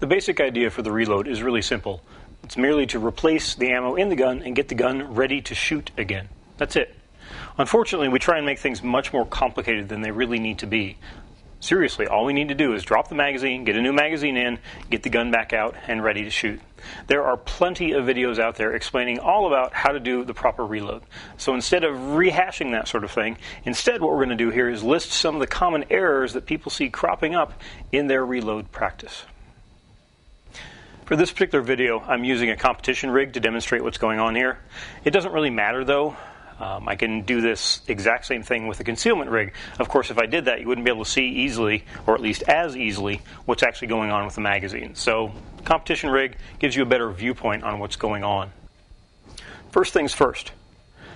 The basic idea for the reload is really simple. It's merely to replace the ammo in the gun and get the gun ready to shoot again. That's it. Unfortunately, we try and make things much more complicated than they really need to be. Seriously, all we need to do is drop the magazine, get a new magazine in, get the gun back out, and ready to shoot. There are plenty of videos out there explaining all about how to do the proper reload. So instead of rehashing that sort of thing, instead what we're going to do here is list some of the common errors that people see cropping up in their reload practice. For this particular video, I'm using a competition rig to demonstrate what's going on here. It doesn't really matter though. I can do this exact same thing with a concealment rig. Of course, if I did that, you wouldn't be able to see easily, or at least as easily, what's actually going on with the magazine. So, competition rig gives you a better viewpoint on what's going on. First things first,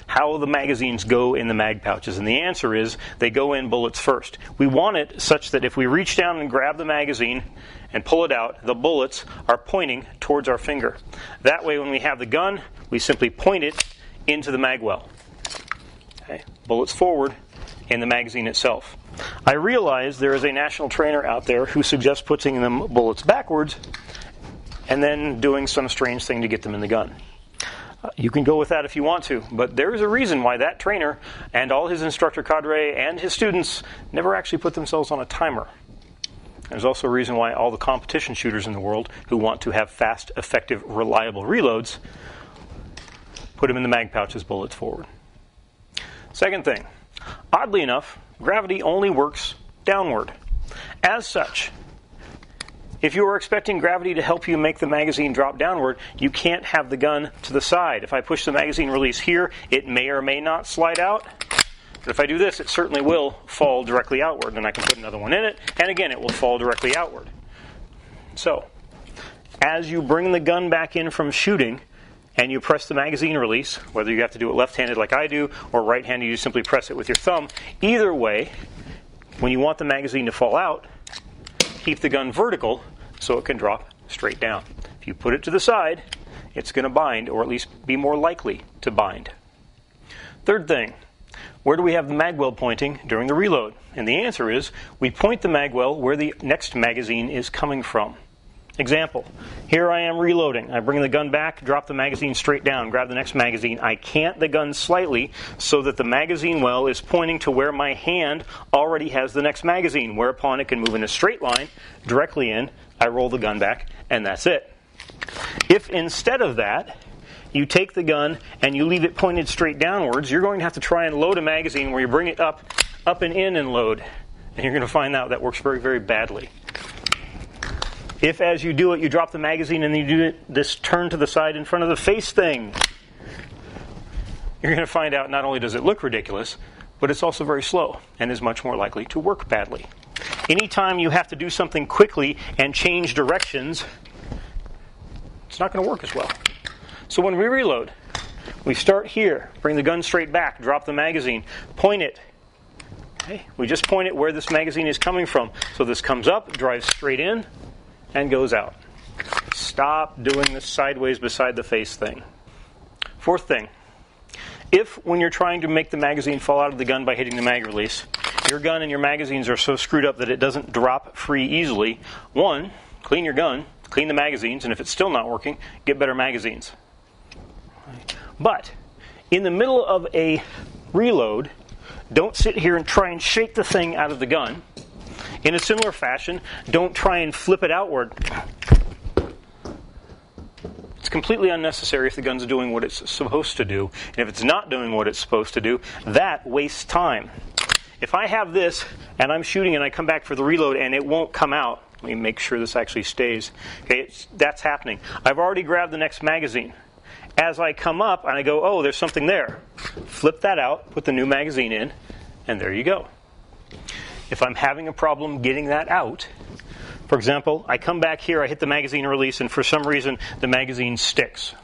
how the magazines go in the mag pouches. And the answer is, they go in bullets first. We want it such that if we reach down and grab the magazine and pull it out, the bullets are pointing towards our finger. That way, when we have the gun, we simply point it into the magwell. Okay. Bullets forward in the magazine itself. I realize there is a national trainer out there who suggests putting them bullets backwards and then doing some strange thing to get them in the gun. You can go with that if you want to, but there is a reason why that trainer and all his instructor cadre and his students never actually put themselves on a timer. There's also a reason why all the competition shooters in the world who want to have fast, effective, reliable reloads put them in the mag pouches bullets forward. Second thing, oddly enough, gravity only works downward. As such, if you are expecting gravity to help you make the magazine drop downward, you can't have the gun to the side. If I push the magazine release here, it may or may not slide out. But if I do this, it certainly will fall directly outward. And I can put another one in it, and again, it will fall directly outward. So, as you bring the gun back in from shooting, and you press the magazine release, whether you have to do it left-handed like I do, or right-handed, you simply press it with your thumb. Either way, when you want the magazine to fall out, keep the gun vertical so it can drop straight down. If you put it to the side, it's going to bind, or at least be more likely to bind. Third thing, where do we have the magwell pointing during the reload? And the answer is, we point the magwell where the next magazine is coming from. Example, here I am reloading. I bring the gun back, drop the magazine straight down, grab the next magazine. I cant the gun slightly so that the magazine well is pointing to where my hand already has the next magazine, whereupon it can move in a straight line directly in. I roll the gun back, and that's it. If instead of that, you take the gun and you leave it pointed straight downwards, you're going to have to try and load a magazine where you bring it up and in and load. And you're going to find out that works very, very badly. If, as you do it, you drop the magazine and you do this turn to the side in front of the face thing, you're going to find out not only does it look ridiculous, but it's also very slow and is much more likely to work badly. Anytime you have to do something quickly and change directions, it's not going to work as well. So when we reload, we start here, bring the gun straight back, drop the magazine, point it. Okay? We just point it where this magazine is coming from. So this comes up, drives straight in, and goes out. Stop doing this sideways beside the face thing. Fourth thing, if when you're trying to make the magazine fall out of the gun by hitting the mag release, your gun and your magazines are so screwed up that it doesn't drop free easily, one, clean your gun, clean the magazines, and if it's still not working, get better magazines. But in the middle of a reload, don't sit here and try and shake the thing out of the gun. In a similar fashion, don't try and flip it outward. It's completely unnecessary if the gun's doing what it's supposed to do. And if it's not doing what it's supposed to do, that wastes time. If I have this, and I'm shooting and I come back for the reload and it won't come out, let me make sure this actually stays. Okay, that's happening. I've already grabbed the next magazine. As I come up and I go, oh, there's something there. Flip that out, put the new magazine in, and there you go. If I'm having a problem getting that out, for example, I come back here, I hit the magazine release, and for some reason the magazine sticks.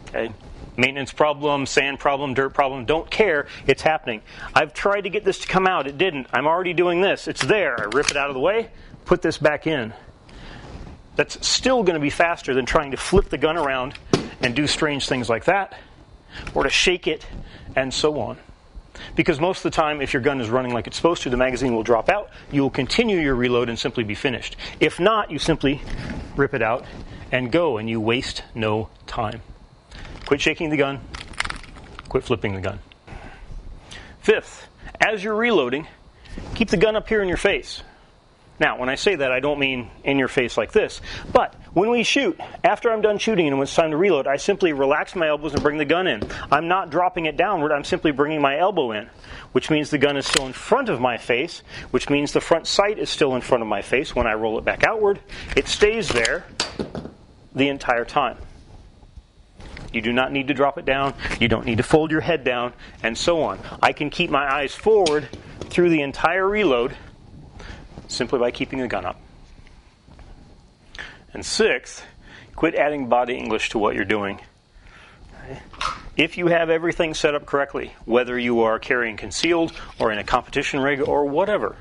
Okay? Maintenance problem, sand problem, dirt problem, don't care, it's happening. I've tried to get this to come out, it didn't. I'm already doing this, it's there. I rip it out of the way, put this back in. That's still going to be faster than trying to flip the gun around and do strange things like that, or to shake it, and so on. Because most of the time, if your gun is running like it's supposed to, the magazine will drop out. You will continue your reload and simply be finished. If not, you simply rip it out and go, and you waste no time. Quit shaking the gun. Quit flipping the gun. Fifth, as you're reloading, keep the gun up here in your face. Now, when I say that, I don't mean in your face like this. But when we shoot, after I'm done shooting and when it's time to reload, I simply relax my elbows and bring the gun in. I'm not dropping it downward. I'm simply bringing my elbow in, which means the gun is still in front of my face, which means the front sight is still in front of my face. When I roll it back outward, it stays there the entire time. You do not need to drop it down. You don't need to fold your head down, and so on. I can keep my eyes forward through the entire reload simply by keeping the gun up. And sixth, quit adding body English to what you're doing. If you have everything set up correctly, whether you are carrying concealed or in a competition rig or whatever,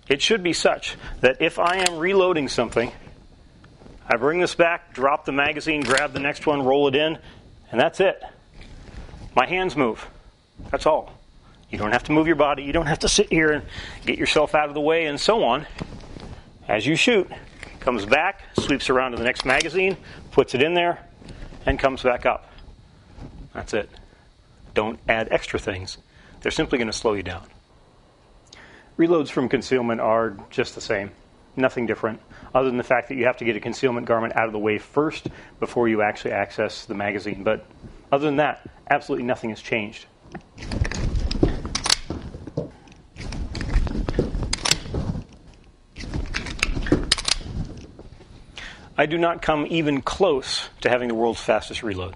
it should be such that if I am reloading something, I bring this back, drop the magazine, grab the next one, roll it in, and that's it. My hands move. That's all. You don't have to move your body. You don't have to sit here and get yourself out of the way and so on. As you shoot, comes back, sweeps around to the next magazine, puts it in there, and comes back up. That's it. Don't add extra things. They're simply going to slow you down. Reloads from concealment are just the same. Nothing different, other than the fact that you have to get a concealment garment out of the way first before you actually access the magazine. But other than that, absolutely nothing has changed. I do not come even close to having the world's fastest reload.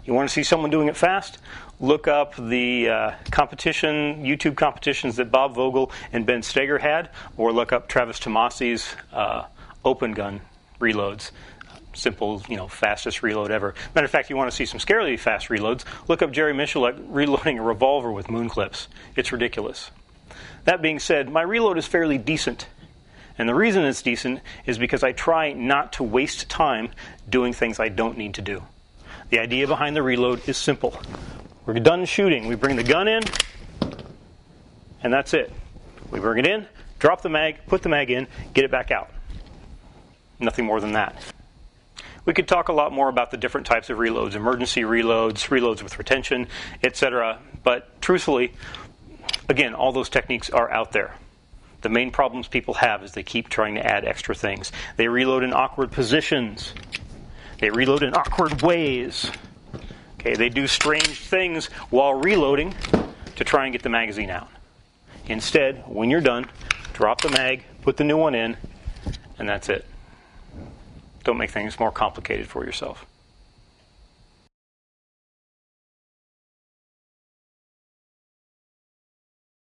You want to see someone doing it fast? Look up the YouTube competitions that Bob Vogel and Ben Steger had, or look up Travis Tomasi's open gun reloads. Simple, fastest reload ever. Matter of fact, you want to see some scarily fast reloads, look up Jerry Michelet reloading a revolver with moon clips. It's ridiculous. That being said, my reload is fairly decent. And the reason it's decent is because I try not to waste time doing things I don't need to do. The idea behind the reload is simple. We're done shooting. We bring the gun in, and that's it. We bring it in, drop the mag, put the mag in, get it back out. Nothing more than that. We could talk a lot more about the different types of reloads, emergency reloads, reloads with retention, etc. But truthfully, again, all those techniques are out there. The main problems people have is they keep trying to add extra things. They reload in awkward positions. They reload in awkward ways. Okay, they do strange things while reloading to try and get the magazine out. Instead, when you're done, drop the mag, put the new one in, and that's it. Don't make things more complicated for yourself.